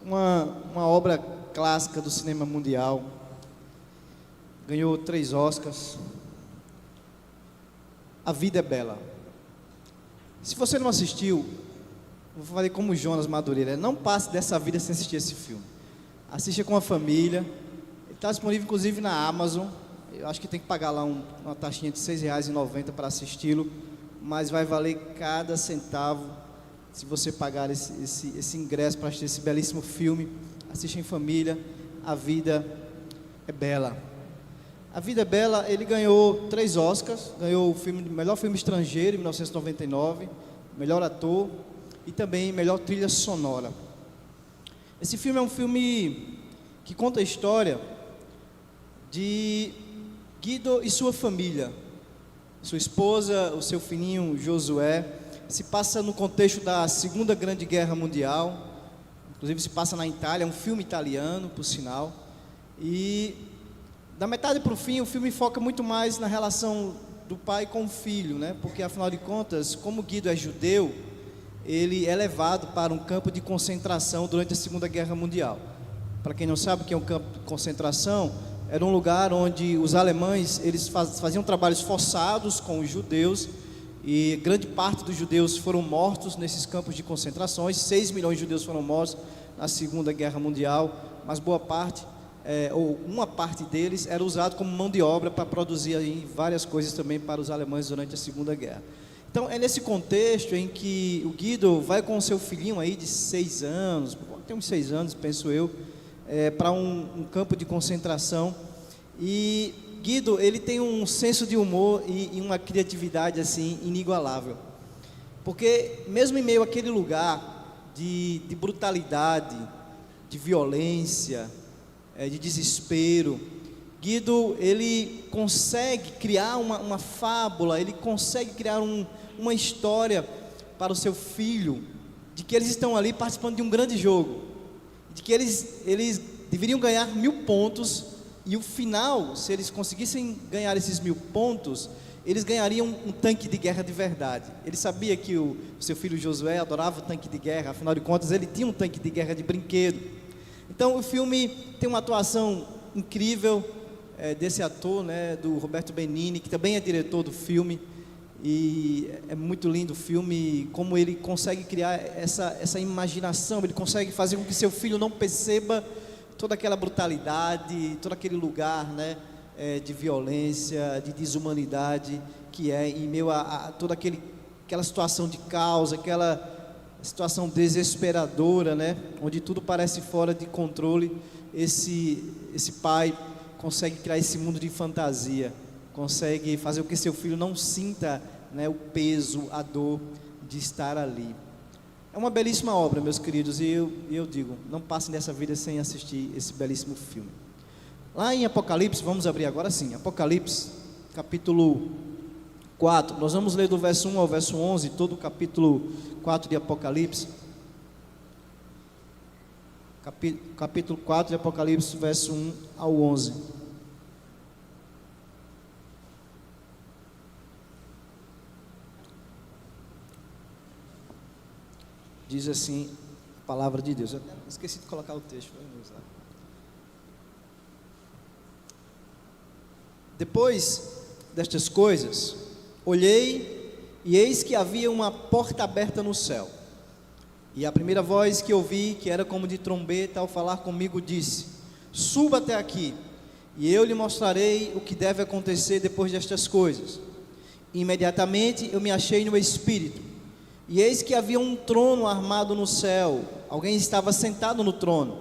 Uma obra clássica do cinema mundial. Ganhou 3 Oscars. A Vida é Bela. Se você não assistiu, vou fazer como o Jonas Madureira: não passe dessa vida sem assistir esse filme. Assista com a família. Ele está disponível inclusive na Amazon. Eu acho que tem que pagar lá uma taxinha de R$6,90 para assisti-lo, mas vai valer cada centavo se você pagar esse ingresso para assistir esse belíssimo filme. Assista em família. A Vida é Bela. A Vida é Bela. Ele ganhou 3 Oscars. Ganhou o melhor filme estrangeiro em 1999, melhor ator e também melhor trilha sonora. Esse filme é um filme que conta a história de Guido e sua família, sua esposa, o seu filhinho Josué. Se passa no contexto da Segunda Grande Guerra Mundial, inclusive se passa na Itália. É um filme italiano, por sinal. E da metade para o fim, o filme foca muito mais na relação do pai com o filho, né? Porque afinal de contas, como Guido é judeu, ele é levado para um campo de concentração durante a Segunda Guerra Mundial. Para quem não sabe o que é um campo de concentração, era um lugar onde os alemães eles faziam trabalhos forçados com os judeus, e grande parte dos judeus foram mortos nesses campos de concentrações. 6 milhões de judeus foram mortos na Segunda Guerra Mundial, mas boa parte, ou uma parte deles, era usado como mão de obra para produzir aí várias coisas também para os alemães durante a Segunda Guerra. Então é nesse contexto em que o Guido vai com o seu filhinho aí de 6 anos, tem uns 6 anos, penso eu, para um campo de concentração. E Guido, ele tem um senso de humor e uma criatividade assim inigualável, porque mesmo em meio àquele lugar de brutalidade, de violência, de desespero, Guido, ele consegue criar uma fábula, ele consegue criar uma história para o seu filho, de que eles estão ali participando de um grande jogo, de que eles deveriam ganhar 1000 pontos, e o final, se eles conseguissem ganhar esses 1000 pontos, eles ganhariam um tanque de guerra de verdade. Ele sabia que o seu filho Josué adorava o tanque de guerra, afinal de contas ele tinha um tanque de guerra de brinquedo. Então o filme tem uma atuação incrível desse ator, né, do Roberto Benigni, que também é diretor do filme. E é muito lindo o filme, como ele consegue criar essa imaginação. Ele consegue fazer com que seu filho não perceba toda aquela brutalidade, todo aquele lugar, né, de violência, de desumanidade, que é em meio a toda aquela situação de caos, aquela situação desesperadora, né, onde tudo parece fora de controle. Esse pai consegue criar esse mundo de fantasia, consegue fazer com que seu filho não sinta, né, o peso, a dor de estar ali. É uma belíssima obra, meus queridos, e eu digo, não passem dessa vida sem assistir esse belíssimo filme. Lá em Apocalipse, vamos abrir agora sim, Apocalipse, capítulo 4, nós vamos ler do verso 1 ao verso 11, todo o capítulo 4 de Apocalipse. Capítulo 4 de Apocalipse, verso 1 ao 11. Diz assim a palavra de Deus. Eu até esqueci de colocar o texto. Depois destas coisas, olhei e eis que havia uma porta aberta no céu. E a primeira voz que ouvi, que era como de trombeta, ao falar comigo, disse: suba até aqui, e eu lhe mostrarei o que deve acontecer depois destas coisas. E imediatamente eu me achei no Espírito, e eis que havia um trono armado no céu, alguém estava sentado no trono,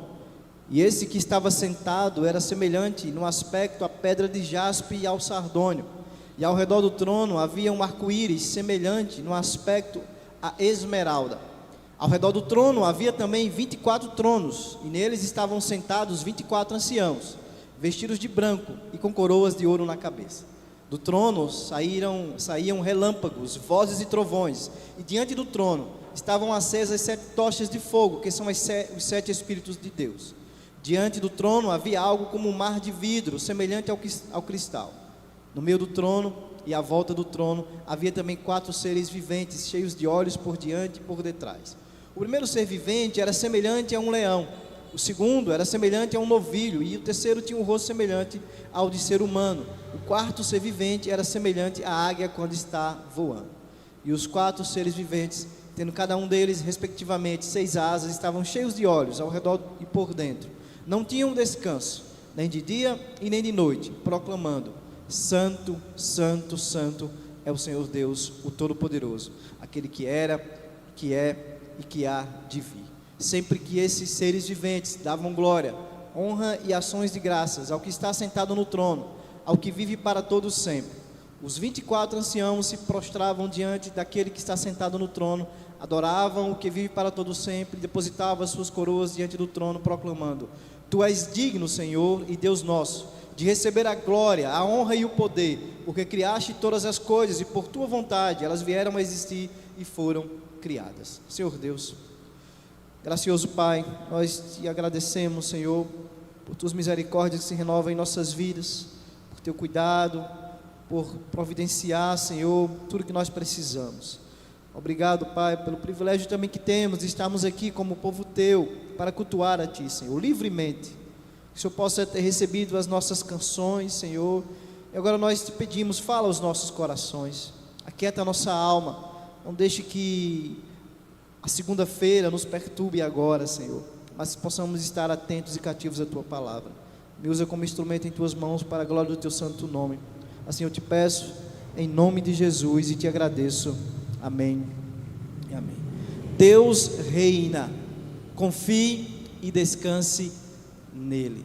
e esse que estava sentado era semelhante no aspecto à pedra de jaspe e ao sardônio, e ao redor do trono havia um arco-íris semelhante no aspecto à esmeralda. Ao redor do trono havia também 24 tronos, e neles estavam sentados 24 anciãos, vestidos de branco e com coroas de ouro na cabeça. Do trono saíam relâmpagos, vozes e trovões, e diante do trono estavam acesas 7 tochas de fogo, que são os 7 Espíritos de Deus. Diante do trono havia algo como um mar de vidro, semelhante ao cristal. No meio do trono e à volta do trono havia também 4 seres viventes, cheios de olhos por diante e por detrás. O primeiro ser vivente era semelhante a um leão, o segundo era semelhante a um novilho, e o terceiro tinha um rosto semelhante ao de ser humano. O quarto ser vivente era semelhante à águia quando está voando. E os 4 seres viventes, tendo cada um deles, respectivamente, 6 asas, estavam cheios de olhos ao redor e por dentro. Não tinham descanso, nem de dia e nem de noite, proclamando: Santo, Santo, Santo é o Senhor Deus, o Todo-Poderoso, aquele que era, que é e que há de vir. Sempre que esses seres viventes davam glória, honra e ações de graças ao que está sentado no trono, ao que vive para todos sempre, os 24 anciãos se prostravam diante daquele que está sentado no trono, adoravam o que vive para todos sempre, depositavam as suas coroas diante do trono, proclamando: Tu és digno, Senhor e Deus nosso, de receber a glória, a honra e o poder, porque criaste todas as coisas e por tua vontade elas vieram a existir e foram criadas. Senhor Deus, gracioso Pai, nós te agradecemos, Senhor, por tuas misericórdias que se renovam em nossas vidas, por teu cuidado, por providenciar, Senhor, tudo que nós precisamos. Obrigado, Pai, pelo privilégio também que temos de estarmos aqui como povo teu, para cultuar a ti, Senhor, livremente. Que o Senhor possa ter recebido as nossas canções, Senhor, e agora nós te pedimos, fala aos nossos corações, aquieta a nossa alma, não deixe que a segunda-feira nos perturbe agora, Senhor, mas possamos estar atentos e cativos à tua palavra. Me usa como instrumento em tuas mãos para a glória do teu santo nome. Assim eu te peço, em nome de Jesus, e te agradeço. Amém e amém. Deus reina, confie e descanse nele.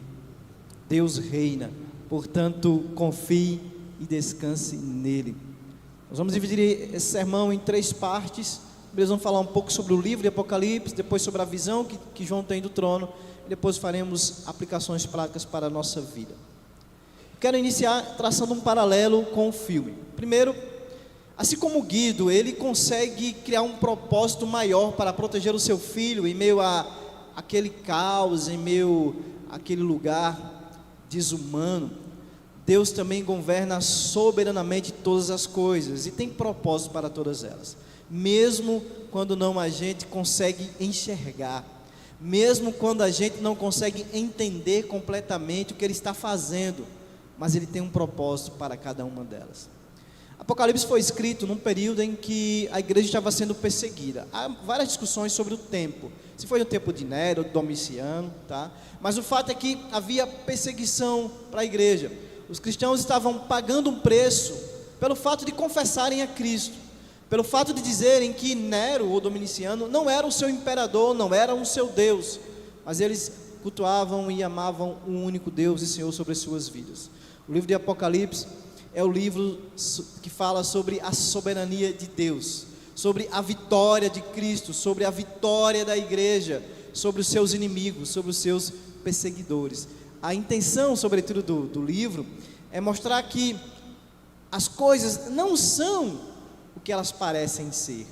Deus reina, portanto, confie e descanse nele. Nós vamos dividir esse sermão em 3 partes. Eles vão falar um pouco sobre o livro de Apocalipse, depois sobre a visão que João tem do trono, e depois faremos aplicações práticas para a nossa vida. Quero iniciar traçando um paralelo com o filme. Primeiro, assim como Guido, ele consegue criar um propósito maior para proteger o seu filho em meio a aquele caos, em meio àquele lugar desumano. Deus também governa soberanamente todas as coisas e tem propósito para todas elas, mesmo quando a gente consegue enxergar, mesmo quando a gente não consegue entender completamente o que Ele está fazendo, mas Ele tem um propósito para cada uma delas. Apocalipse foi escrito num período em que a igreja estava sendo perseguida. Há várias discussões sobre o tempo, se foi no tempo de Nero, de Domiciano, tá? Mas o fato é que havia perseguição para a igreja. Os cristãos estavam pagando um preço pelo fato de confessarem a Cristo, pelo fato de dizerem que Nero ou Domiciano não era o seu imperador, não era o seu Deus, mas eles cultuavam e amavam um único Deus e Senhor sobre as suas vidas. O livro de Apocalipse é o livro que fala sobre a soberania de Deus, sobre a vitória de Cristo, sobre a vitória da igreja, sobre os seus inimigos, sobre os seus perseguidores. A intenção, sobretudo, do livro é mostrar que as coisas não são o que elas parecem ser.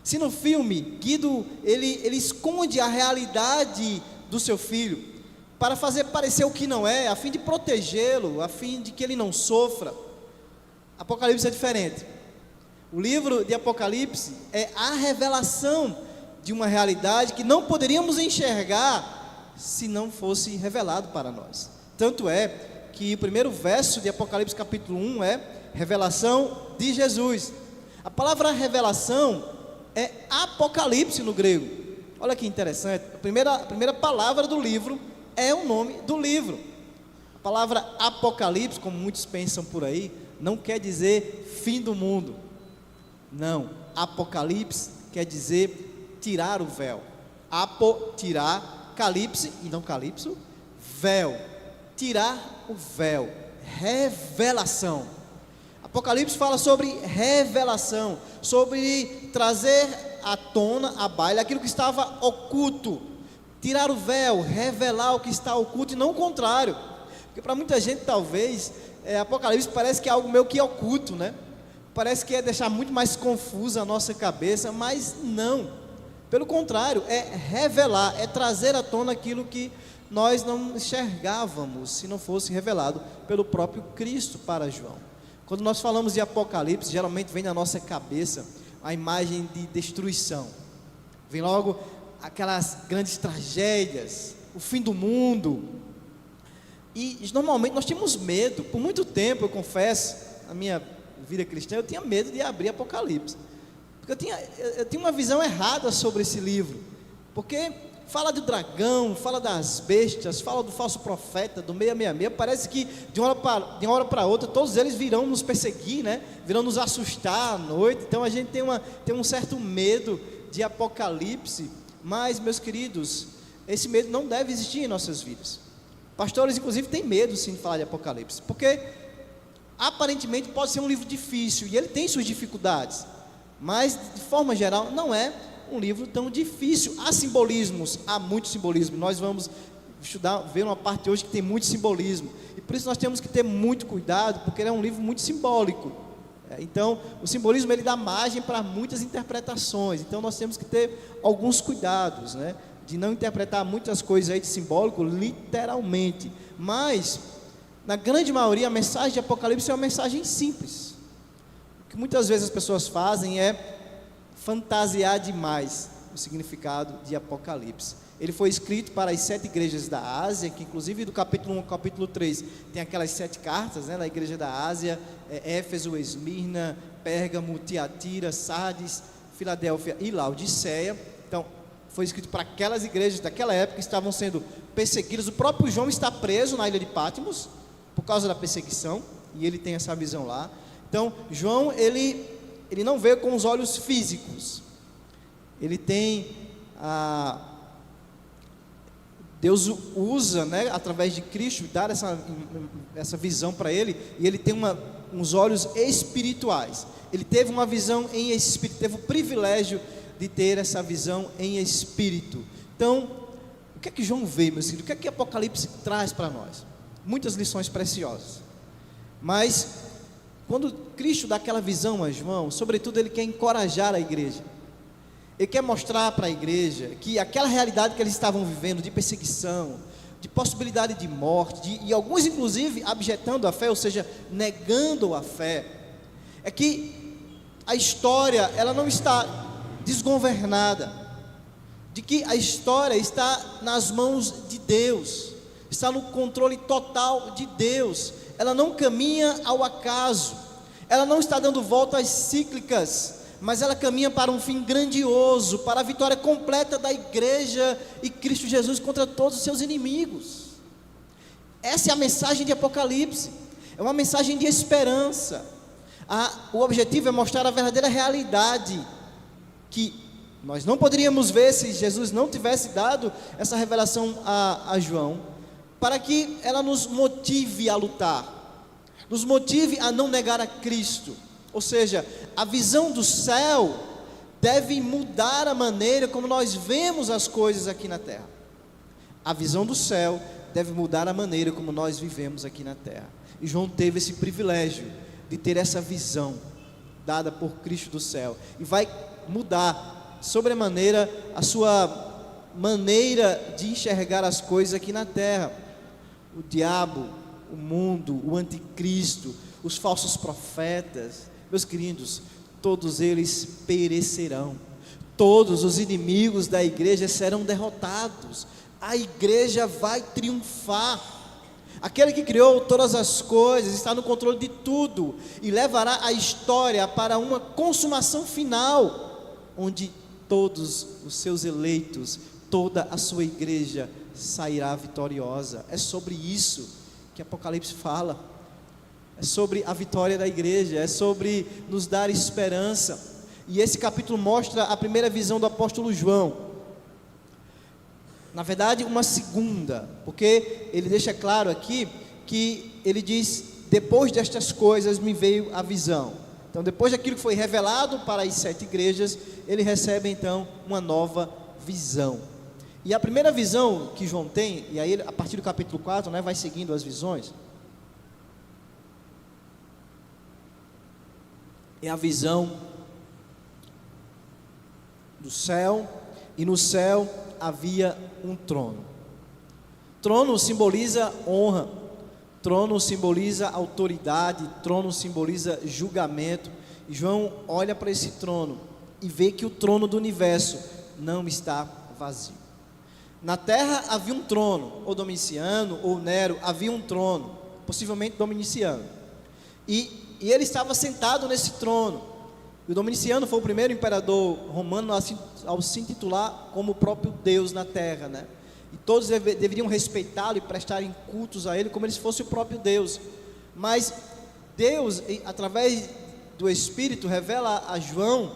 Se no filme Guido ele esconde a realidade do seu filho para fazer parecer o que não é, a fim de protegê-lo, a fim de que ele não sofra, Apocalipse é diferente. O livro de Apocalipse é a revelação de uma realidade que não poderíamos enxergar se não fosse revelado para nós. Tanto é que o primeiro verso de Apocalipse capítulo 1 é revelação de Jesus. A palavra revelação é apocalipse no grego. Olha que interessante, a primeira palavra do livro é o nome do livro. A palavra apocalipse, como muitos pensam por aí, não quer dizer fim do mundo. Não, apocalipse quer dizer tirar o véu. Tirar, calipse, e não calipso, véu. Tirar o véu, revelação. Apocalipse fala sobre revelação, sobre trazer à tona, à baila, aquilo que estava oculto. Tirar o véu, revelar o que está oculto e não o contrário. Porque para muita gente talvez Apocalipse parece que é algo meio que oculto, né? Parece que é deixar muito mais confusa a nossa cabeça, mas não. Pelo contrário, é revelar, é trazer à tona aquilo que nós não enxergávamos se não fosse revelado pelo próprio Cristo para João. Quando nós falamos de Apocalipse, geralmente vem na nossa cabeça a imagem de destruição. Vem logo aquelas grandes tragédias, o fim do mundo. E normalmente nós tínhamos medo. Por muito tempo, eu confesso, na minha vida cristã, eu tinha medo de abrir Apocalipse, porque eu tinha uma visão errada sobre esse livro, porque fala do dragão, fala das bestas, fala do falso profeta, do 666. Parece que de uma hora para outra todos eles virão nos perseguir, né? Virão nos assustar à noite. Então a gente tem um certo medo de Apocalipse. Mas, meus queridos, esse medo não deve existir em nossas vidas. Pastores, inclusive, têm medo sim de falar de Apocalipse, porque aparentemente pode ser um livro difícil, e ele tem suas dificuldades, mas de forma geral não é um livro tão difícil. Há simbolismos, há muito simbolismo. Nós vamos ver uma parte hoje que tem muito simbolismo, e por isso nós temos que ter muito cuidado, porque ele é um livro muito simbólico. Então o simbolismo ele dá margem para muitas interpretações, então nós temos que ter alguns cuidados, né, de não interpretar muitas coisas aí de simbólico literalmente. Mas na grande maioria a mensagem de Apocalipse é uma mensagem simples. O que muitas vezes as pessoas fazem é fantasiar demais o significado de Apocalipse. Ele foi escrito para as 7 igrejas da Ásia, que inclusive do capítulo 1 ao capítulo 3 tem aquelas 7 cartas, né, da igreja da Ásia: Éfeso, Esmirna, Pérgamo, Tiatira, Sardes, Filadélfia e Laodiceia. Então foi escrito para aquelas igrejas daquela época que estavam sendo perseguidas. O próprio João está preso na ilha de Patmos por causa da perseguição, e ele tem essa visão lá. Então João ele não vê com os olhos físicos, ele tem Deus usa, né, através de Cristo, dar essa visão para ele, e ele tem uns olhos espirituais. Ele teve uma visão em espírito, teve o privilégio de ter essa visão em espírito. Então, o que é que João vê, meus filhos? O que é que Apocalipse traz para nós? Muitas lições preciosas. Mas quando Cristo dá aquela visão a João, sobretudo ele quer encorajar a igreja. Ele quer mostrar para a igreja que aquela realidade que eles estavam vivendo, de perseguição, de possibilidade de morte, e alguns inclusive abjetando a fé, ou seja, negando a fé, é que a história ela não está desgovernada, de que a história está nas mãos de Deus, está no controle total de Deus. Ela não caminha ao acaso, ela não está dando voltas cíclicas, mas ela caminha para um fim grandioso, para a vitória completa da igreja e Cristo Jesus contra todos os seus inimigos. Essa é a mensagem de Apocalipse, é uma mensagem de esperança. O objetivo é mostrar a verdadeira realidade, que nós não poderíamos ver se Jesus não tivesse dado essa revelação a João, para que ela nos motive a lutar, nos motive a não negar a Cristo. Ou seja, a visão do céu deve mudar a maneira como nós vemos as coisas aqui na terra. A visão do céu deve mudar a maneira como nós vivemos aqui na terra. E João teve esse privilégio de ter essa visão dada por Cristo do céu, e vai mudar sobremaneira a sua maneira de enxergar as coisas aqui na terra. O diabo, o mundo, o anticristo, os falsos profetas, meus queridos, todos eles perecerão. Todos os inimigos da igreja serão derrotados. A igreja vai triunfar. Aquele que criou todas as coisas está no controle de tudo e levará a história para uma consumação final, onde todos os seus eleitos, toda a sua igreja sairá vitoriosa. É sobre isso que Apocalipse fala. É sobre a vitória da igreja, é sobre nos dar esperança. E esse capítulo mostra a primeira visão do apóstolo João. Na verdade, uma segunda, porque ele deixa claro aqui que ele diz: depois destas coisas me veio a visão. Então, depois daquilo que foi revelado para as 7 igrejas, ele recebe então uma nova visão. E a primeira visão que João tem, e aí a partir do capítulo 4, né, vai seguindo as visões, é a visão do céu, e no céu havia um trono. Trono simboliza honra, trono simboliza autoridade, trono simboliza julgamento. E João olha para esse trono e vê que o trono do universo não está vazio. Na terra havia um trono, ou Domiciano, ou Nero, havia um trono, possivelmente Domiciano, e ele estava sentado nesse trono. E o Domiciano foi o primeiro imperador romano ao se intitular como o próprio Deus na terra, né? E todos deveriam respeitá-lo e prestarem cultos a ele como se fosse o próprio Deus. Mas Deus, através do Espírito, revela a João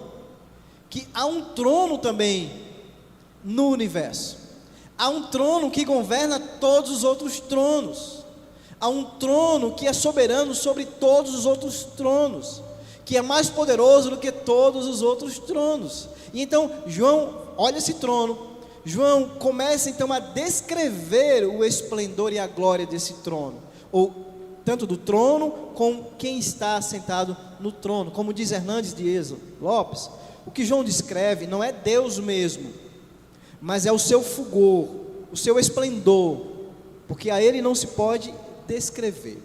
que há um trono também no universo. Há um trono que governa todos os outros tronos. Há um trono que é soberano sobre todos os outros tronos, que é mais poderoso do que todos os outros tronos. E então João olha esse trono. João começa então a descrever o esplendor e a glória desse trono, ou tanto do trono como quem está sentado no trono. Como diz Hernandes Dias Lopes, o que João descreve não é Deus mesmo, mas é o seu fulgor, o seu esplendor, porque a ele não se pode descrever.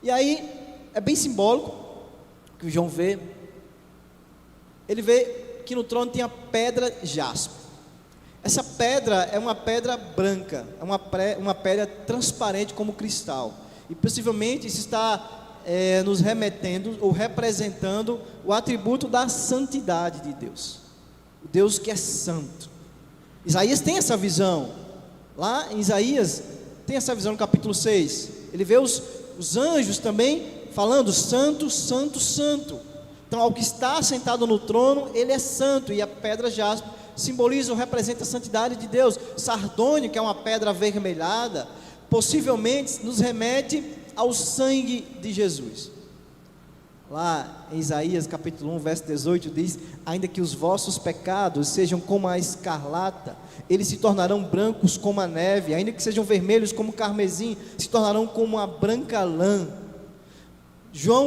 E aí é bem simbólico que o João vê. Ele vê que no trono tem a pedra jaspe. Essa pedra é uma pedra branca, é uma pedra transparente como cristal, e possivelmente isso está nos remetendo ou representando o atributo da santidade de Deus, o Deus que é santo. Isaías tem essa visão, lá em Isaías tem essa visão no capítulo 6, ele vê os anjos também falando santo, santo, santo. Então ao que está sentado no trono, ele é santo, e a pedra jaspe simboliza ou representa a santidade de Deus. Sardônio, que é uma pedra avermelhada, possivelmente nos remete ao sangue de Jesus. Lá em Isaías capítulo 1, verso 18 diz: ainda que os vossos pecados sejam como a escarlata, eles se tornarão brancos como a neve, ainda que sejam vermelhos como o carmesim, se tornarão como a branca lã.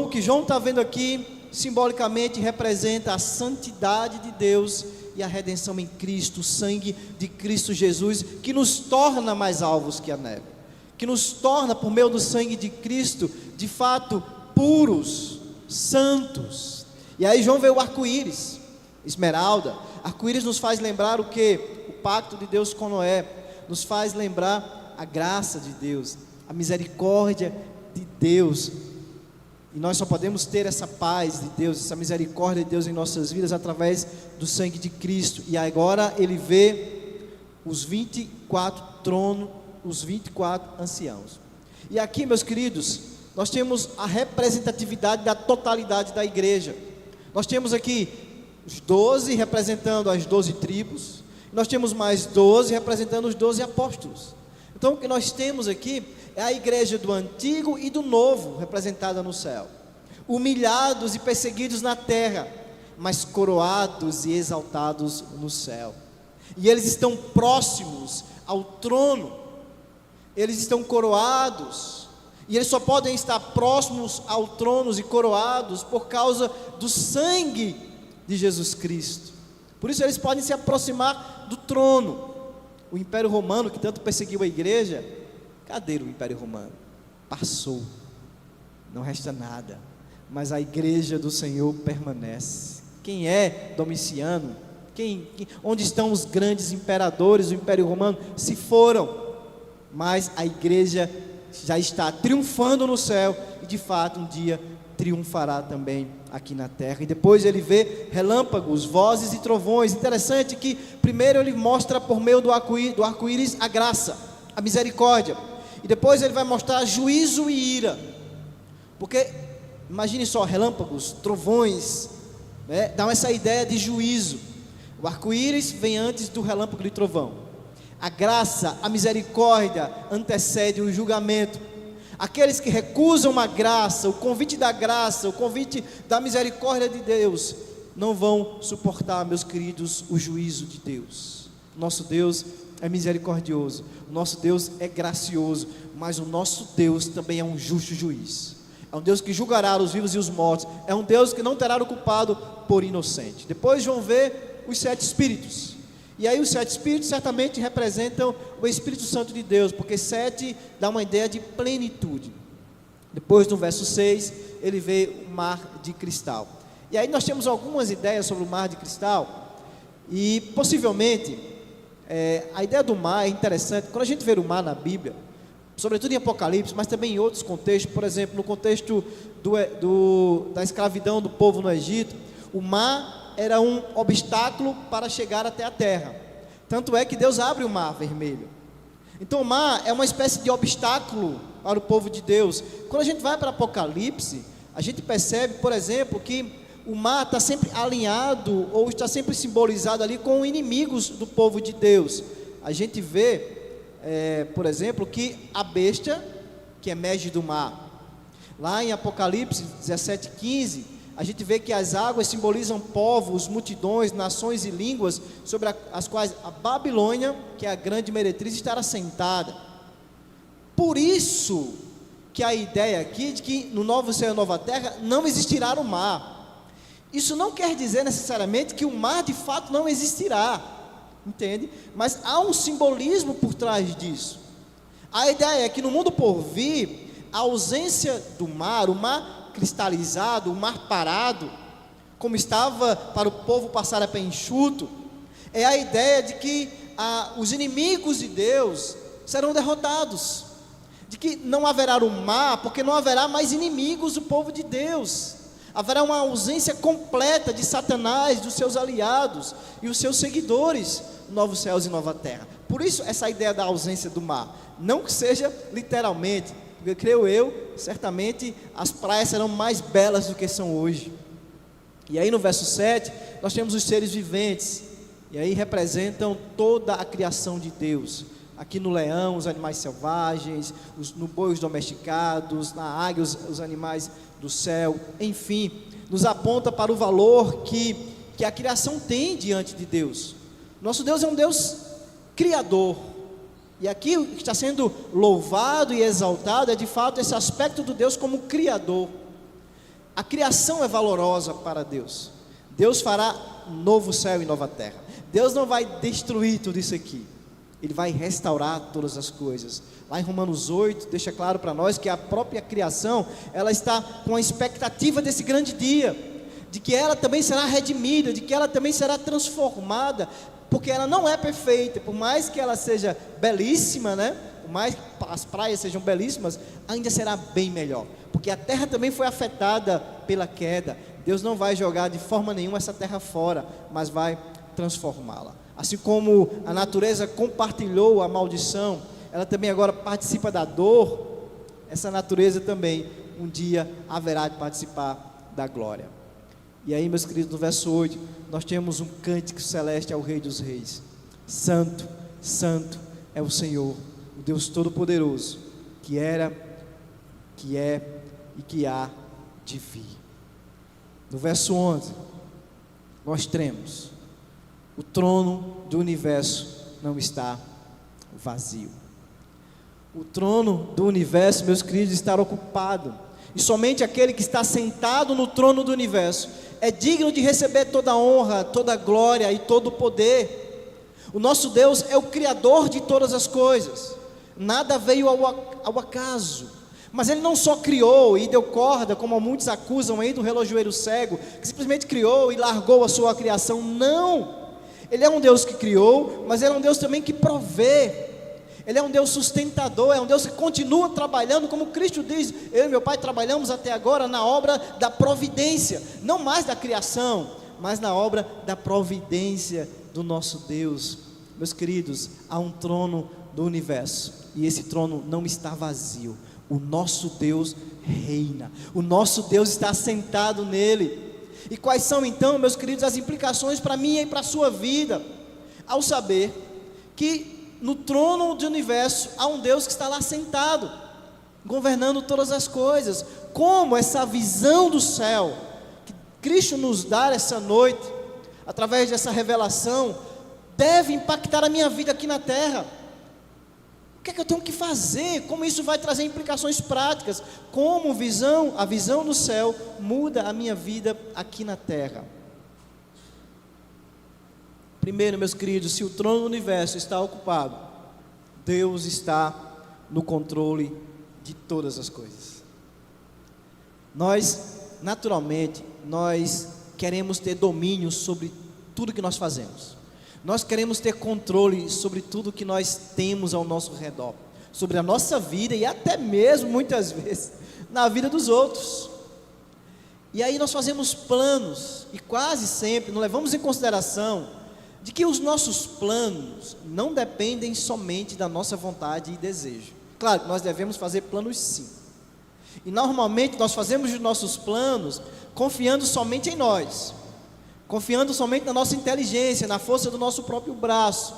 O que João está vendo aqui, simbolicamente representa a santidade de Deus e a redenção em Cristo, o sangue de Cristo Jesus, que nos torna mais alvos que a neve, que nos torna, por meio do sangue de Cristo, de fato puros, santos. E aí João vê o arco-íris, esmeralda. Arco-íris nos faz lembrar o que? O pacto de Deus com Noé, nos faz lembrar a graça de Deus, a misericórdia de Deus. E nós só podemos ter essa paz de Deus, essa misericórdia de Deus em nossas vidas através do sangue de Cristo. E agora ele vê os 24 tronos, os 24 anciãos. E aqui, meus queridos, nós temos a representatividade da totalidade da igreja. Nós temos aqui os 12 representando as 12 tribos, nós temos mais 12 representando os 12 apóstolos. Então o que nós temos aqui é a igreja do Antigo e do Novo representada no céu, humilhados e perseguidos na terra, mas coroados e exaltados no céu. E eles estão próximos ao trono, eles estão coroados, e eles só podem estar próximos ao trono e coroados por causa do sangue de Jesus Cristo. Por isso eles podem se aproximar do trono. O Império Romano, que tanto perseguiu a igreja, cadê o Império Romano? Passou, não resta nada, mas a igreja do Senhor permanece. Quem é Domiciano? Onde estão os grandes imperadores do Império Romano? Se foram, mas a igreja já está triunfando no céu, e de fato um dia triunfará também aqui na terra. E depois ele vê relâmpagos, vozes e trovões. Interessante que primeiro ele mostra por meio do arco-íris a graça, a misericórdia, e depois ele vai mostrar juízo e ira, porque imagine só, relâmpagos, trovões, né, dão essa ideia de juízo. O arco-íris vem antes do relâmpago e do trovão. A graça, a misericórdia antecede o julgamento. Aqueles que recusam a graça, o convite da graça, o convite da misericórdia de Deus, não vão suportar, meus queridos, o juízo de Deus. Nosso Deus é misericordioso, o nosso Deus é gracioso, mas o nosso Deus também é um justo juiz. É um Deus que julgará os vivos e os mortos. É um Deus que não terá o culpado por inocente. Depois João vê os 7 espíritos. E aí os 7 espíritos certamente representam o Espírito Santo de Deus, porque 7 dá uma ideia de plenitude. Depois no verso 6, ele vê o mar de cristal. E aí nós temos algumas ideias sobre o mar de cristal. E possivelmente, a ideia do mar é interessante. Quando a gente vê o mar na Bíblia, sobretudo em Apocalipse, mas também em outros contextos, por exemplo, no contexto da escravidão do povo no Egito, o mar era um obstáculo para chegar até a terra. Tanto é que Deus abre o mar vermelho. Então o mar é uma espécie de obstáculo para o povo de Deus. Quando a gente vai para Apocalipse, a gente percebe, por exemplo, que o mar está sempre alinhado, ou está sempre simbolizado ali com inimigos do povo de Deus. A gente vê, por exemplo, que a besta que emerge do mar, lá em Apocalipse 17:15, a gente vê que as águas simbolizam povos, multidões, nações e línguas, sobre as quais a Babilônia, que é a grande meretriz, estará sentada. Por isso que a ideia aqui de que no novo céu e nova terra não existirá o mar. Isso não quer dizer necessariamente que o mar de fato não existirá, entende? Mas há um simbolismo por trás disso. A ideia é que no mundo por vir, a ausência do mar, o mar cristalizado, o mar parado, como estava para o povo passar a pé enxuto, é a ideia de que os inimigos de Deus serão derrotados, de que não haverá o mar, porque não haverá mais inimigos do povo de Deus. Haverá uma ausência completa de Satanás, dos seus aliados e os seus seguidores, novos céus e nova terra. Por isso essa ideia da ausência do mar, não que seja literalmente, porque creio eu, certamente as praias serão mais belas do que são hoje. E aí no verso 7, nós temos os seres viventes, e aí representam toda a criação de Deus. Aqui no leão, os animais selvagens, no boi os domesticados, na águia os animais do céu, enfim, nos aponta para o valor que a criação tem diante de Deus. Nosso Deus é um Deus criador, e aqui o que está sendo louvado e exaltado é de fato esse aspecto do Deus como criador. A criação é valorosa para Deus. Deus fará novo céu e nova terra. Deus não vai destruir tudo isso aqui, Ele vai restaurar todas as coisas. Lá em Romanos 8, deixa claro para nós que a própria criação, ela está com a expectativa desse grande dia, de que ela também será redimida, de que ela também será transformada, porque ela não é perfeita, por mais que ela seja belíssima, né? Por mais que as praias sejam belíssimas, ainda será bem melhor, porque a terra também foi afetada pela queda. Deus não vai jogar de forma nenhuma essa terra fora, mas vai transformá-la. Assim como a natureza compartilhou a maldição, ela também agora participa da dor, essa natureza também um dia haverá de participar da glória. E aí, meus queridos, no verso 8, nós temos um cântico celeste ao Rei dos Reis. Santo, Santo é o Senhor, o Deus Todo-Poderoso, que era, que é e que há de vir. No verso 11, nós temos: o trono do universo não está vazio. O trono do universo, meus queridos, está ocupado, e somente aquele que está sentado no trono do universo é digno de receber toda a honra, toda a glória e todo o poder. O nosso Deus é o Criador de todas as coisas, nada veio ao acaso, mas Ele não só criou e deu corda, como muitos acusam aí do relojoeiro cego, que simplesmente criou e largou a sua criação. Não, Ele é um Deus que criou, mas Ele é um Deus também que provê. Ele é um Deus sustentador, é um Deus que continua trabalhando, como Cristo diz: eu e meu Pai trabalhamos até agora na obra da providência, não mais da criação, mas na obra da providência do nosso Deus. Meus queridos, há um trono do universo, e esse trono não está vazio. O nosso Deus reina, o nosso Deus está sentado nele. E quais são então, meus queridos, as implicações para mim e para a sua vida, ao saber que no trono do universo há um Deus que está lá sentado, governando todas as coisas? Como essa visão do céu, que Cristo nos dá essa noite, através dessa revelação, deve impactar a minha vida aqui na terra? O que é que eu tenho que fazer? Como isso vai trazer implicações práticas? Como a visão do céu muda a minha vida aqui na terra? Primeiro, meus queridos, se o trono do universo está ocupado, Deus está no controle de todas as coisas. Naturalmente, nós queremos ter domínio sobre tudo que nós fazemos. Nós queremos ter controle sobre tudo que nós temos ao nosso redor, sobre a nossa vida e até mesmo, muitas vezes, na vida dos outros. E aí nós fazemos planos e quase sempre não levamos em consideração de que os nossos planos não dependem somente da nossa vontade e desejo. Claro que nós devemos fazer planos sim. E normalmente nós fazemos os nossos planos confiando somente em nós, confiando somente na nossa inteligência, na força do nosso próprio braço.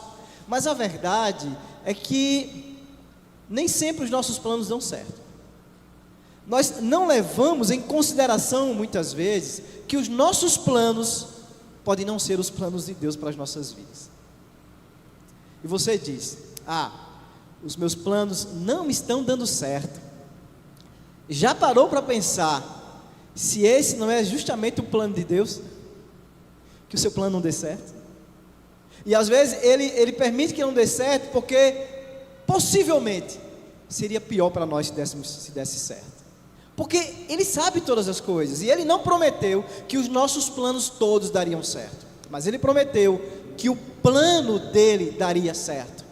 Mas a verdade é que nem sempre os nossos planos dão certo. Nós não levamos em consideração muitas vezes que os nossos planos podem não ser os planos de Deus para as nossas vidas. E você diz: os meus planos não estão dando certo. Já parou para pensar se esse não é justamente o plano de Deus? Que o seu plano não dê certo? E às vezes ele permite que não dê certo porque possivelmente seria pior para nós se desse certo. Porque Ele sabe todas as coisas, e Ele não prometeu que os nossos planos todos dariam certo, mas Ele prometeu que o plano dEle daria certo,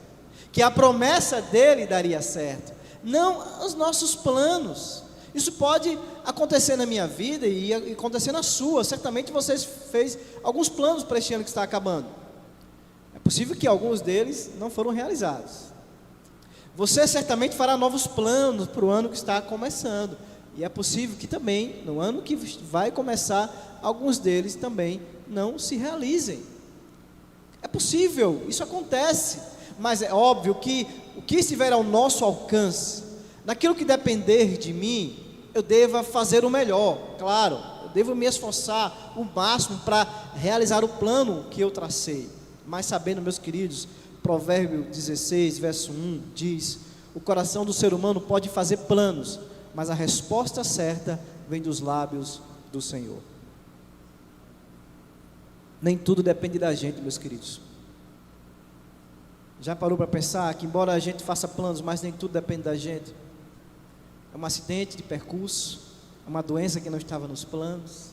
que a promessa dEle daria certo, não os nossos planos. Isso pode acontecer na minha vida e acontecer na sua. Certamente você fez alguns planos para este ano que está acabando. É possível que alguns deles não foram realizados. Você certamente fará novos planos para o ano que está começando. E é possível que também, no ano que vai começar, alguns deles também não se realizem. É possível, isso acontece. Mas é óbvio que o que estiver ao nosso alcance, naquilo que depender de mim, eu devo fazer o melhor. Claro, eu devo me esforçar o máximo para realizar o plano que eu tracei. Mas sabendo, meus queridos, Provérbio 16, verso 1, diz: o coração do ser humano pode fazer planos, mas a resposta certa vem dos lábios do Senhor. Nem tudo depende da gente, meus queridos. Já parou para pensar que embora a gente faça planos, mas nem tudo depende da gente? É um acidente de percurso, é uma doença que não estava nos planos,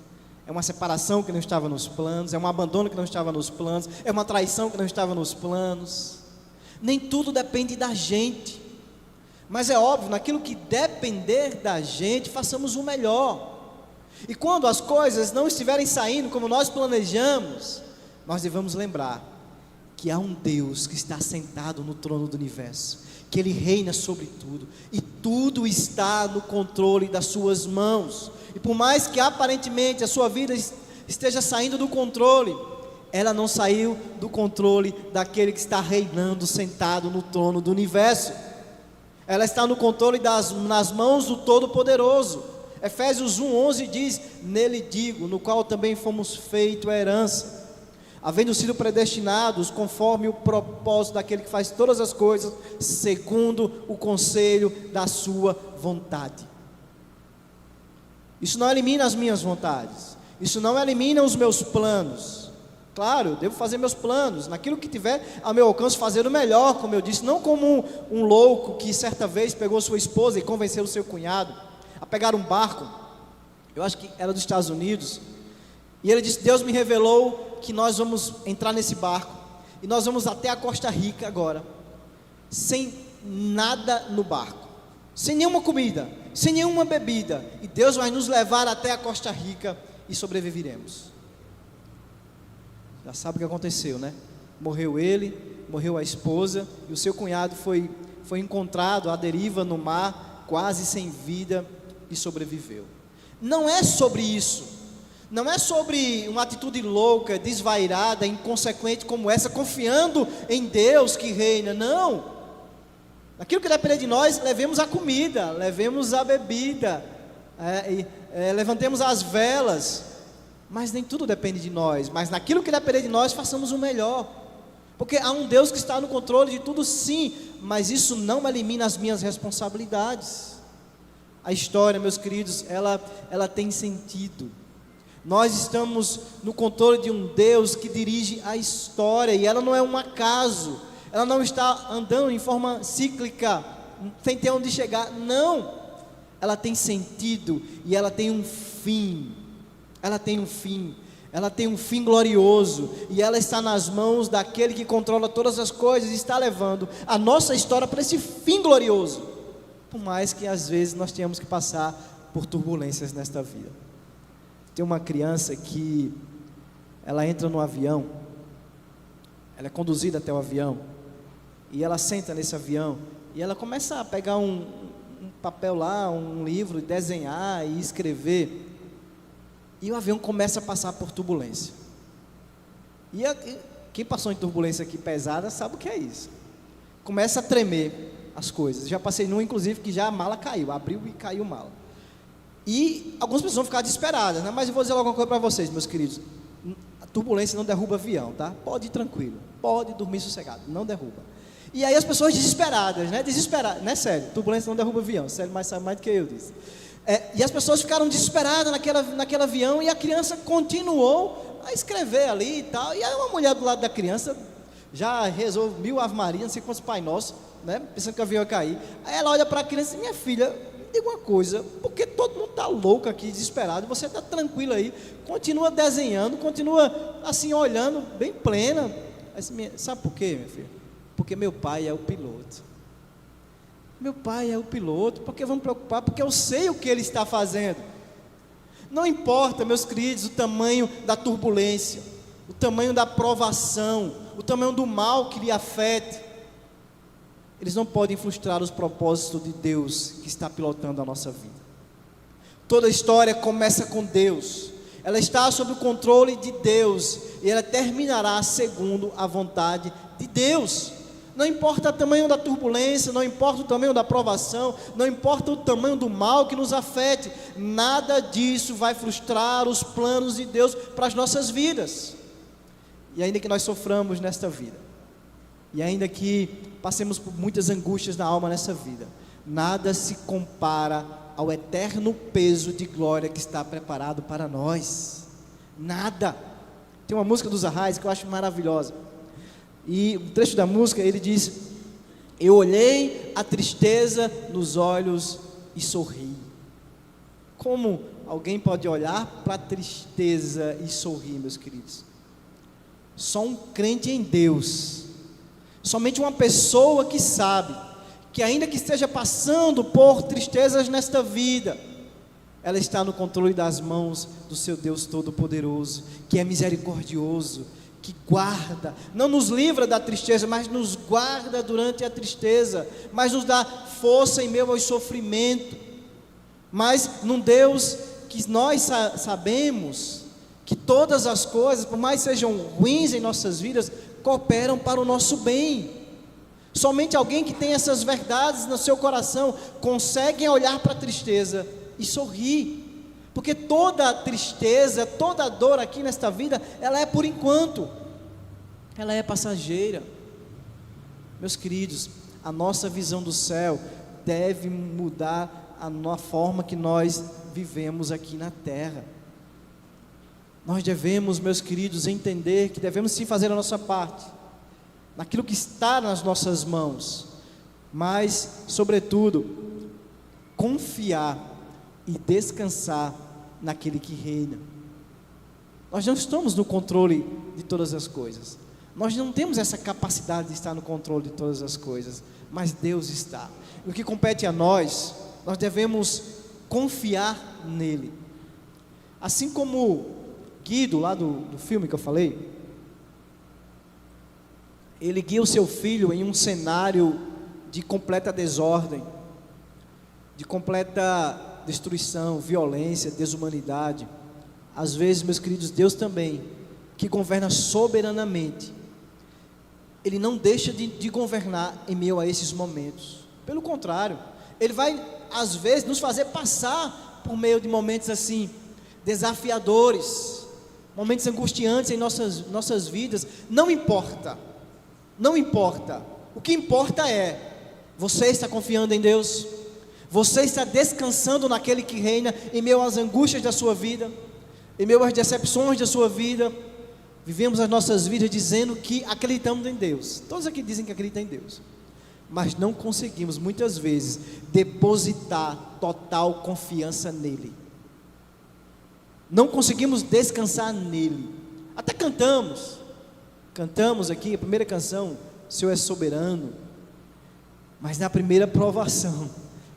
é uma separação que não estava nos planos, é um abandono que não estava nos planos, é uma traição que não estava nos planos. Nem tudo depende da gente. Mas é óbvio, naquilo que depender da gente, façamos o melhor. E quando as coisas não estiverem saindo como nós planejamos, nós devemos lembrar que há um Deus que está sentado no trono do universo, que Ele reina sobre tudo, e tudo está no controle das suas mãos. E por mais que aparentemente a sua vida esteja saindo do controle, ela não saiu do controle daquele que está reinando, sentado no trono do universo. Ela está no controle nas mãos do Todo-Poderoso. Efésios 1:11 diz: nele digo, no qual também fomos feito a herança, havendo sido predestinados conforme o propósito daquele que faz todas as coisas segundo o conselho da sua vontade. Isso não elimina as minhas vontades, isso não elimina os meus planos. Claro, eu devo fazer meus planos, naquilo que tiver a meu alcance, fazer o melhor, como eu disse, não como um louco que certa vez pegou sua esposa e convenceu o seu cunhado a pegar um barco, eu acho que era dos Estados Unidos, e ele disse: Deus me revelou que nós vamos entrar nesse barco, e nós vamos até a Costa Rica agora, sem nada no barco, sem nenhuma comida, sem nenhuma bebida, e Deus vai nos levar até a Costa Rica e sobreviveremos. Já sabe o que aconteceu, né? Morreu ele, morreu a esposa, e o seu cunhado foi encontrado à deriva no mar, quase sem vida, e sobreviveu. Não é sobre isso, não é sobre uma atitude louca, desvairada, inconsequente como essa, confiando em Deus que reina. Não, naquilo que depender de nós, levemos a comida, levemos a bebida, levantemos as velas, mas nem tudo depende de nós. Mas naquilo que depender de nós, façamos o melhor, porque há um Deus que está no controle de tudo, sim, mas isso não elimina as minhas responsabilidades. A história, meus queridos, ela tem sentido. Nós estamos no controle de um Deus que dirige a história, e ela não é um acaso, ela não está andando em forma cíclica, sem ter onde chegar, não, ela tem sentido, e ela tem um fim, ela ela tem um fim glorioso, e ela está nas mãos daquele que controla todas as coisas, e está levando a nossa história para esse fim glorioso, por mais que às vezes nós tenhamos que passar por turbulências nesta vida. Tem uma criança que ela entra no avião, ela é conduzida até o avião, e ela senta nesse avião, e ela começa a pegar um papel lá, um livro, desenhar e escrever, e o avião começa a passar por turbulência. Quem passou em turbulência aqui pesada sabe o que é isso. Começa a tremer as coisas. Já passei num, inclusive, que já a mala caiu, abriu e caiu a mala. E algumas pessoas vão ficar desesperadas, né? Mas eu vou dizer alguma coisa para vocês, meus queridos. A turbulência não derruba avião, tá? Pode ir tranquilo, pode dormir sossegado, não derruba. E aí as pessoas desesperadas, né? Desesperadas, né? Sério, turbulência não derruba avião, sério, mas sabe mais do que eu disse. E as pessoas ficaram desesperadas naquele avião, e a criança continuou a escrever ali e tal. E aí uma mulher do lado da criança já rezou 1000 Ave Maria, não sei quantos Pai Nosso, né? Pensando que o avião ia cair. Aí ela olha para a criança e diz: minha filha, me diga uma coisa, porque todo mundo está louco aqui, desesperado, e você está tranquila aí, continua desenhando, continua assim olhando, bem plena. Aí, sabe por quê, minha filha? Porque meu pai é o piloto. Meu pai é o piloto. Por que vamos preocupar? Porque eu sei o que ele está fazendo. Não importa, meus queridos, o tamanho da turbulência, o tamanho da provação, o tamanho do mal que lhe afete, eles não podem frustrar os propósitos de Deus que está pilotando a nossa vida. Toda a história começa com Deus, ela está sob o controle de Deus, e ela terminará segundo a vontade de Deus. Não importa o tamanho da turbulência, não importa o tamanho da provação, não importa o tamanho do mal que nos afete, nada disso vai frustrar os planos de Deus para as nossas vidas. E ainda que nós soframos nesta vida, e ainda que passemos por muitas angústias na alma nessa vida, nada se compara ao eterno peso de glória que está preparado para nós. Nada. Tem uma música dos Arraiz que eu acho maravilhosa. E um trecho da música, ele diz: eu olhei a tristeza nos olhos e sorri. Como alguém pode olhar para a tristeza e sorrir, meus queridos? Só um crente em Deus, somente uma pessoa que sabe, que ainda que esteja passando por tristezas nesta vida, ela está no controle das mãos do seu Deus Todo-Poderoso, que é misericordioso, que guarda, não nos livra da tristeza, mas nos guarda durante a tristeza, mas nos dá força em meio ao sofrimento. Mas num Deus que nós sabemos que todas as coisas, por mais sejam ruins em nossas vidas, cooperam para o nosso bem. Somente alguém que tem essas verdades no seu coração consegue olhar para a tristeza e sorrir. Porque toda tristeza, toda dor aqui nesta vida, ela é por enquanto, ela é passageira. Meus queridos, a nossa visão do céu deve mudar a forma que nós vivemos aqui na terra. Nós devemos, meus queridos, entender que devemos sim fazer a nossa parte, naquilo que está nas nossas mãos, mas, sobretudo, confiar e descansar naquele que reina. Nós não estamos no controle de todas as coisas, nós não temos essa capacidade de estar no controle de todas as coisas, mas Deus está. E o que compete a nós devemos confiar nele. Assim como Guido, lá do filme que eu falei, ele guia o seu filho em um cenário de completa desordem, de completa destruição, violência, desumanidade. Às vezes, meus queridos, Deus também, que governa soberanamente, Ele não deixa de governar em meio a esses momentos. Pelo contrário, Ele vai, às vezes, nos fazer passar por meio de momentos assim, desafiadores, momentos angustiantes em nossas vidas. Não importa, não importa. O que importa é, você está confiando em Deus? Você está descansando naquele que reina em meio às angústias da sua vida, em meio às decepções da sua vida? Vivemos as nossas vidas dizendo que acreditamos em Deus. Todos aqui dizem que acreditam em Deus, mas não conseguimos muitas vezes depositar total confiança nele. Não conseguimos descansar nele. Até cantamos aqui a primeira canção, o Senhor é soberano, mas na primeira provação,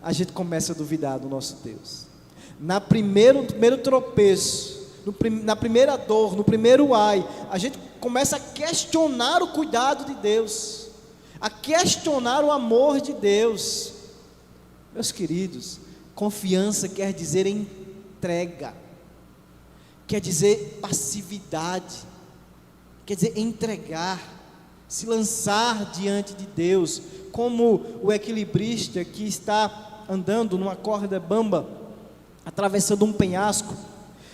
a gente começa a duvidar do nosso Deus. No primeiro tropeço, na primeira dor, no primeiro ai, a gente começa a questionar o cuidado de Deus, a questionar o amor de Deus. Meus queridos, confiança quer dizer entrega, quer dizer passividade, quer dizer entregar, se lançar diante de Deus, como o equilibrista que está andando numa corda bamba, atravessando um penhasco,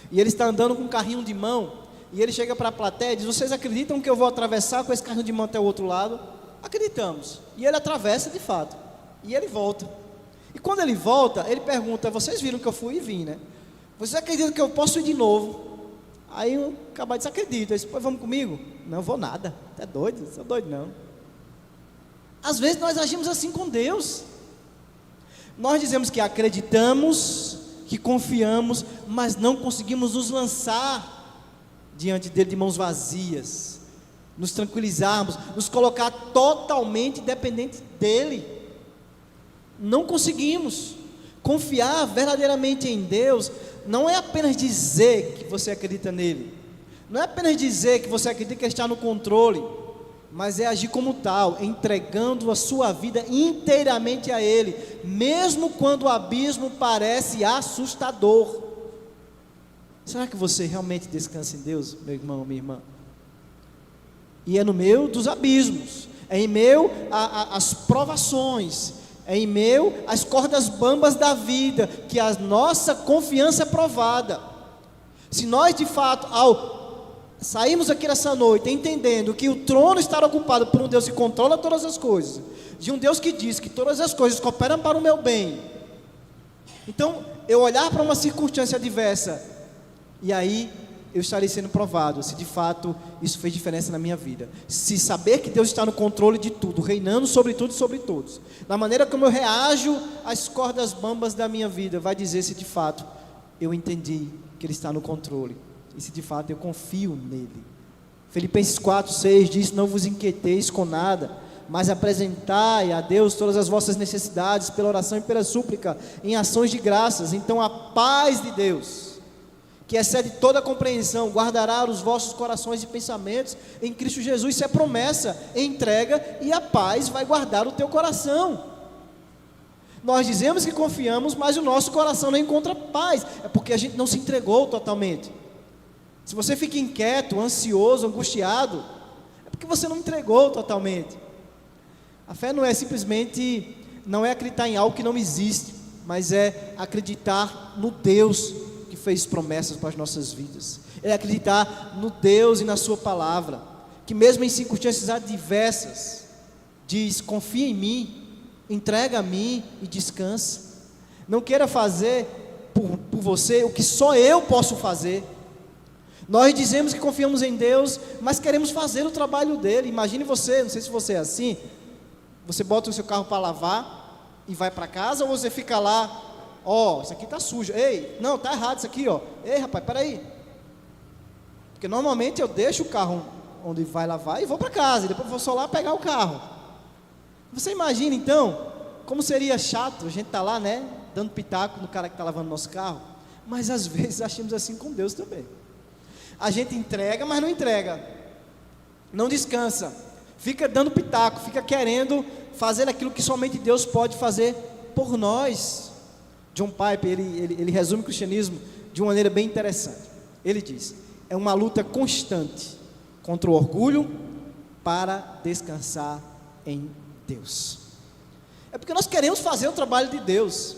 e ele está andando com um carrinho de mão, e ele chega para a plateia e diz: vocês acreditam que eu vou atravessar com esse carrinho de mão até o outro lado? Acreditamos. E ele atravessa de fato, e ele volta. E quando ele volta, ele pergunta: vocês viram que eu fui e vim, né? Vocês acreditam que eu posso ir de novo? Aí o cabal disse: acredito. Ele disse: pois vamos comigo? Não vou nada, é doido, não sou doido não. Às vezes nós agimos assim com Deus. Nós dizemos que acreditamos, que confiamos, mas não conseguimos nos lançar diante dele de mãos vazias, nos tranquilizarmos, nos colocar totalmente dependentes dele. Não conseguimos. Confiar verdadeiramente em Deus não é apenas dizer que você acredita nele, não é apenas dizer que você acredita que ele está no controle, mas é agir como tal, entregando a sua vida inteiramente a ele, mesmo quando o abismo parece assustador. Será que você realmente descansa em Deus, meu irmão, minha irmã? E é no meio dos abismos, é em meio às provações, é em meio às cordas bambas da vida, que a nossa confiança é provada. Se nós de fato, ao saímos aqui nessa noite entendendo que o trono está ocupado por um Deus que controla todas as coisas, de um Deus que diz que todas as coisas cooperam para o meu bem, então eu olhar para uma circunstância adversa, e aí eu estarei sendo provado, se de fato isso fez diferença na minha vida, se saber que Deus está no controle de tudo, reinando sobre tudo e sobre todos, na maneira como eu reajo às cordas bambas da minha vida, vai dizer se de fato eu entendi que Ele está no controle, e se de fato eu confio nele. Filipenses 4:6 diz: não vos inquieteis com nada, mas apresentai a Deus todas as vossas necessidades, pela oração e pela súplica, em ações de graças. Então a paz de Deus, que excede toda a compreensão, guardará os vossos corações e pensamentos em Cristo Jesus. Isso é promessa, entrega, e a paz vai guardar o teu coração. Nós dizemos que confiamos, mas o nosso coração não encontra paz, é porque a gente não se entregou totalmente. Se você fica inquieto, ansioso, angustiado, é porque você não entregou totalmente. A fé não é simplesmente, não é acreditar em algo que não existe, mas é acreditar no Deus que fez promessas para as nossas vidas, é acreditar no Deus e na sua palavra, que mesmo em circunstâncias adversas, diz: confia em mim, entrega a mim e descansa. Não queira fazer por você o que só eu posso fazer. Nós dizemos que confiamos em Deus, mas queremos fazer o trabalho dele. Imagine você, não sei se você é assim, você bota o seu carro para lavar e vai para casa, ou você fica lá: ó, isso aqui está sujo, ei, não, está errado isso aqui, ó, ei rapaz, peraí, porque normalmente eu deixo o carro onde vai lavar e vou para casa, e depois vou só lá pegar o carro. Você imagina então, como seria chato a gente estar lá, né, dando pitaco no cara que está lavando nosso carro. Mas às vezes achamos assim com Deus também, a gente entrega, mas não entrega, não descansa, fica dando pitaco, fica querendo fazer aquilo que somente Deus pode fazer por nós. John Piper, ele resume o cristianismo de uma maneira bem interessante. Ele diz: é uma luta constante contra o orgulho para descansar em Deus. É porque nós queremos fazer o trabalho de Deus,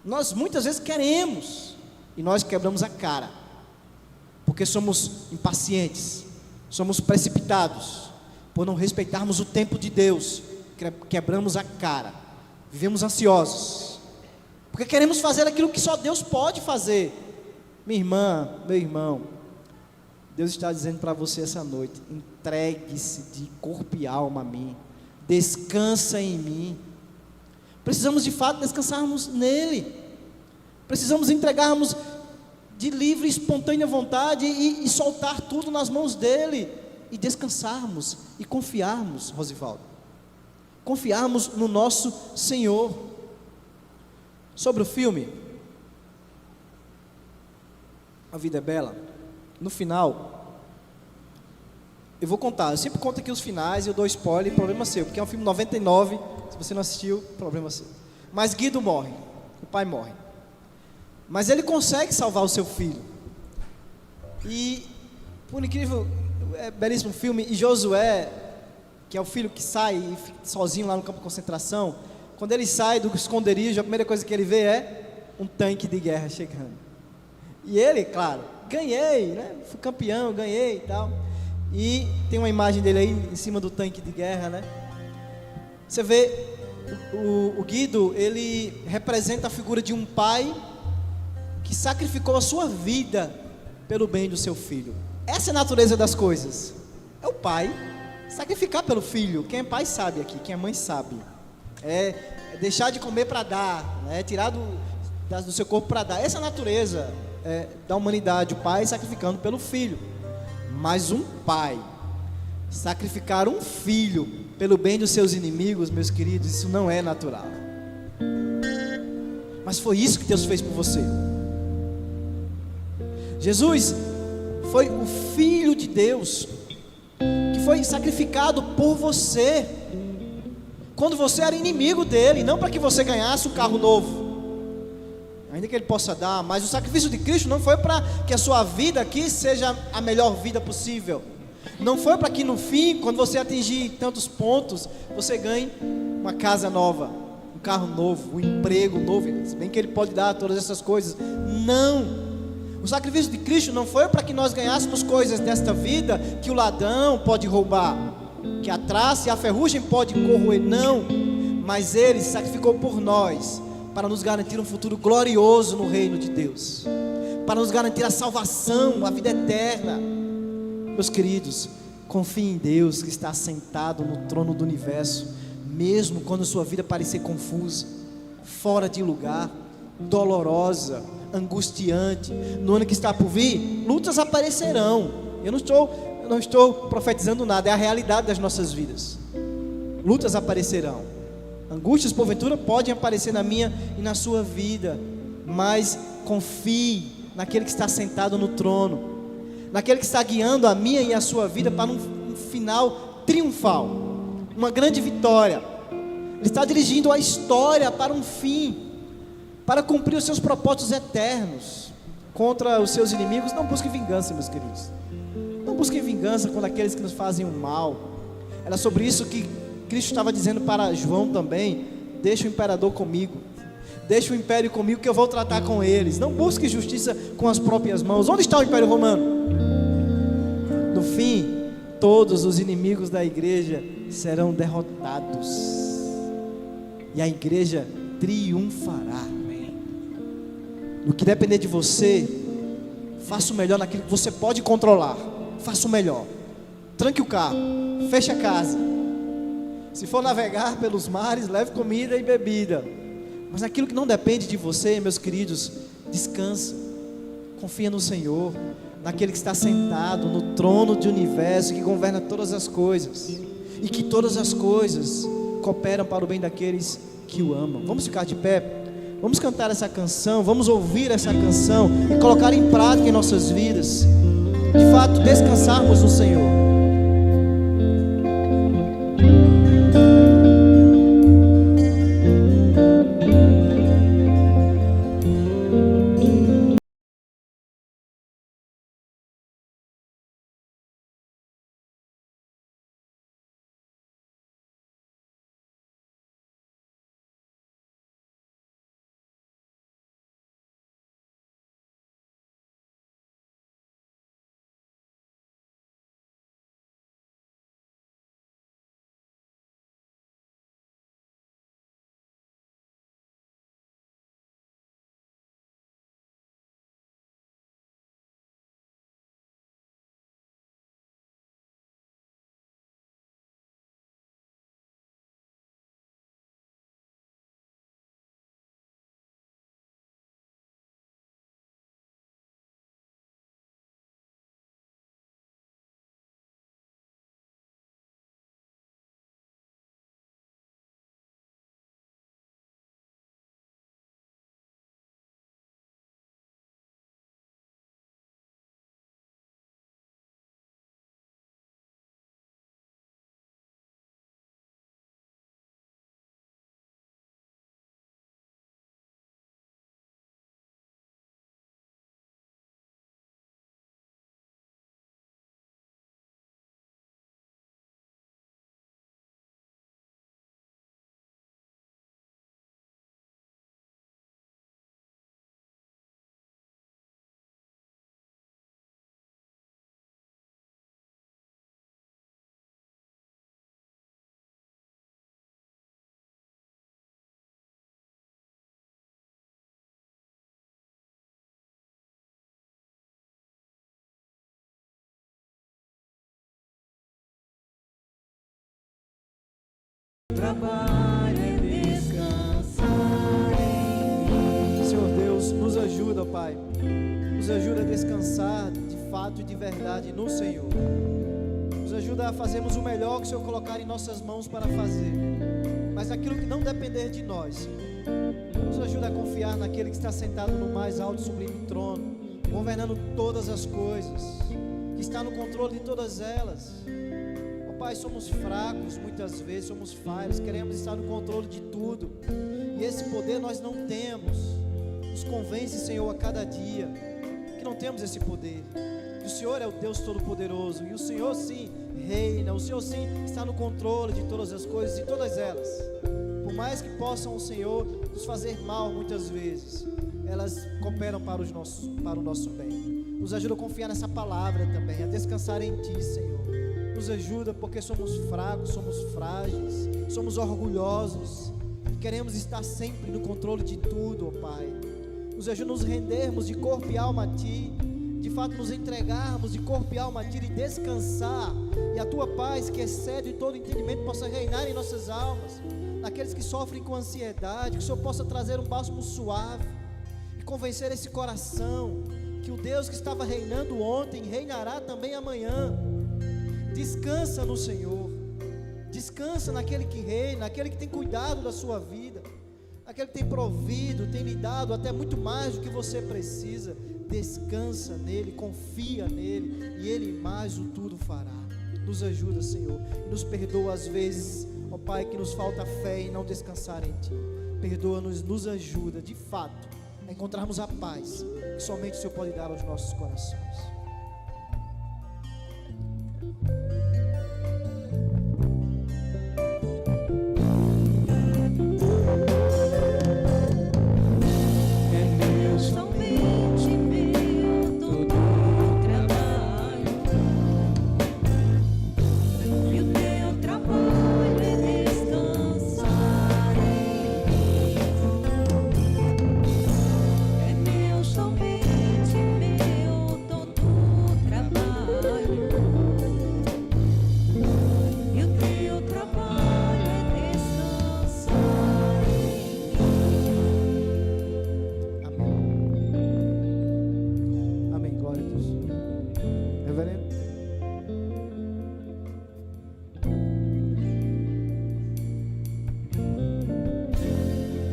nós muitas vezes queremos, e nós quebramos a cara, porque somos impacientes, somos precipitados, por não respeitarmos o tempo de Deus, quebramos a cara, vivemos ansiosos, porque queremos fazer aquilo que só Deus pode fazer. Minha irmã, meu irmão, Deus está dizendo para você essa noite: entregue-se de corpo e alma a mim, descansa em mim. Precisamos de fato descansarmos nele, precisamos entregarmos de livre e espontânea vontade e soltar tudo nas mãos dele e descansarmos e confiarmos, Rosivaldo, confiarmos no nosso Senhor. Sobre o filme A Vida é Bela, no final, eu vou contar, eu sempre conto aqui os finais e eu dou spoiler, problema seu, porque é um filme 99, se você não assistiu, problema seu. Mas Guido morre, o pai morre, mas ele consegue salvar o seu filho, e por incrível, é belíssimo filme. E Josué, que é o filho que sai e fica sozinho lá no campo de concentração, quando ele sai do esconderijo, a primeira coisa que ele vê é um tanque de guerra chegando, e ele, claro, ganhei, né? Fui campeão, ganhei e tal, e tem uma imagem dele aí em cima do tanque de guerra, né? Você vê, o Guido, ele representa a figura de um pai que sacrificou a sua vida pelo bem do seu filho. Essa é a natureza das coisas, é o pai sacrificar pelo filho. Quem é pai sabe aqui, quem é mãe sabe, é deixar de comer para dar, né? Tirar do seu corpo para dar. Essa é a natureza da humanidade, o pai sacrificando pelo filho. Mas um pai sacrificar um filho pelo bem dos seus inimigos, meus queridos, isso não é natural. Mas foi isso que Deus fez por você. Jesus foi o Filho de Deus, que foi sacrificado por você, quando você era inimigo dele, não para que você ganhasse um carro novo, ainda que ele possa dar, mas o sacrifício de Cristo não foi para que a sua vida aqui seja a melhor vida possível, não foi para que no fim, quando você atingir tantos pontos, você ganhe uma casa nova, um carro novo, um emprego novo, se bem que ele pode dar todas essas coisas. Não, o sacrifício de Cristo não foi para que nós ganhássemos coisas desta vida que o ladrão pode roubar, que a traça e a ferrugem pode corroer, não, mas ele se sacrificou por nós, para nos garantir um futuro glorioso no reino de Deus, para nos garantir a salvação, a vida eterna. Meus queridos, confie em Deus que está sentado no trono do universo, mesmo quando sua vida parecer confusa, fora de lugar, dolorosa, angustiante. No ano que está por vir, lutas aparecerão. Eu não estou profetizando nada, é a realidade das nossas vidas. Lutas aparecerão, angústias porventura podem aparecer na minha e na sua vida, mas confie naquele que está sentado no trono, naquele que está guiando a minha e a sua vida para um final triunfal, uma grande vitória. Ele está dirigindo a história para um fim, para cumprir os seus propósitos eternos contra os seus inimigos. Não busque vingança, meus queridos, não busquem vingança contra aqueles que nos fazem o mal. Era sobre isso que Cristo estava dizendo para João também: deixa o imperador comigo, deixa o império comigo, que eu vou tratar com eles. Não busque justiça com as próprias mãos. Onde está o império romano? No fim, todos os inimigos da igreja serão derrotados e a igreja triunfará. No que depender de você, faça o melhor naquilo que você pode controlar. Faça o melhor. Tranque o carro, feche a casa. Se for navegar pelos mares, leve comida e bebida. Mas naquilo que não depende de você, meus queridos, descansa. Confia no Senhor, naquele que está sentado no trono do universo, que governa todas as coisas, e que todas as coisas cooperam para o bem daqueles que o amam. Vamos ficar de pé, vamos cantar essa canção, vamos ouvir essa canção e colocar em prática em nossas vidas, de fato descansarmos no Senhor. trabalho é descansar em mim. Senhor Deus, nos ajuda, Pai. Nos ajuda a descansar de fato e de verdade no Senhor. Nos ajuda a fazermos o melhor que o Senhor colocar em nossas mãos para fazer. Mas aquilo que não depender de nós, nos ajuda a confiar naquele que está sentado no mais alto e sublime trono, governando todas as coisas, que está no controle de todas elas. Ó Pai, somos fracos muitas vezes, somos falhos, queremos estar no controle de tudo, e esse poder nós não temos. Nos convence, Senhor, a cada dia que não temos esse poder, que o Senhor é o Deus Todo-Poderoso, e o Senhor sim reina, o Senhor sim está no controle de todas as coisas e todas elas. Por mais que possam, o Senhor, nos fazer mal muitas vezes, elas cooperam para o nosso bem. Nos ajuda a confiar nessa palavra também, a descansar em Ti, Senhor. Nos ajuda porque somos fracos, somos frágeis, somos orgulhosos e queremos estar sempre no controle de tudo, ó Pai. Nos ajuda a nos rendermos de corpo e alma a Ti, de fato nos entregarmos de corpo e alma a Ti e descansar, e a Tua paz, que excede todo entendimento, possa reinar em nossas almas. Naqueles que sofrem com ansiedade, que o Senhor possa trazer um bálsamo suave e convencer esse coração que o Deus que estava reinando ontem reinará também amanhã. Descansa no Senhor, descansa naquele que reina, naquele que tem cuidado da sua vida, naquele que tem provido, tem lhe dado até muito mais do que você precisa. Descansa nele, confia nele, e ele mais o tudo fará. Nos ajuda, Senhor, e nos perdoa às vezes, ó Pai, que nos falta fé em não descansar em Ti. Perdoa-nos, nos ajuda de fato a encontrarmos a paz que somente o Senhor pode dar aos nossos corações.